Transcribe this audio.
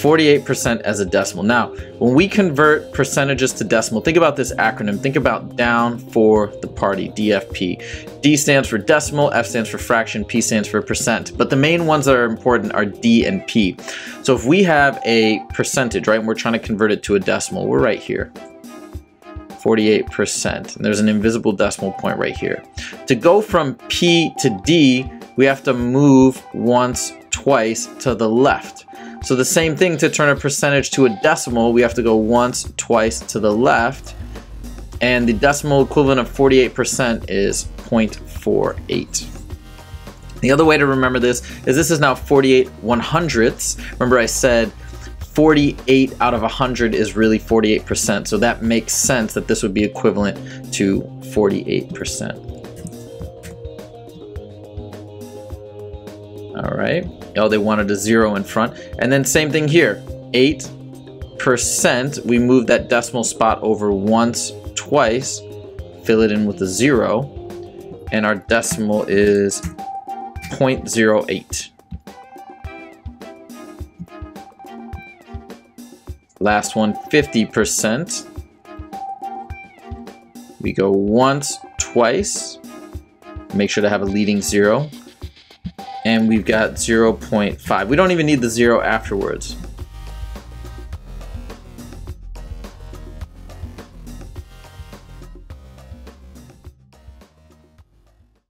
48% as a decimal. Now, when we convert percentages to decimal, think about this acronym. Think about down for the party, DFP. D stands for decimal, F stands for fraction, P stands for percent. But the main ones that are important are D and P. So if we have a percentage, right, and we're trying to convert it to a decimal, we're right here. 48%. And there's an invisible decimal point right here. To go from P to D, we have to move once, twice to the left. So the same thing to turn a percentage to a decimal, we have to go once, twice to the left. And the decimal equivalent of 48% is 0.48. The other way to remember this is now 48 100ths. Remember I said 48 out of 100 is really 48%. So that makes sense that this would be equivalent to 48%. All right. Oh, they wanted a 0 in front. And then same thing here. 8%. We move that decimal spot over once, twice. Fill it in with a 0. And our decimal is 0.08. Last one, 50%. We go once, twice. Make sure to have a leading 0. And we've got 0.5. We don't even need the 0 afterwards.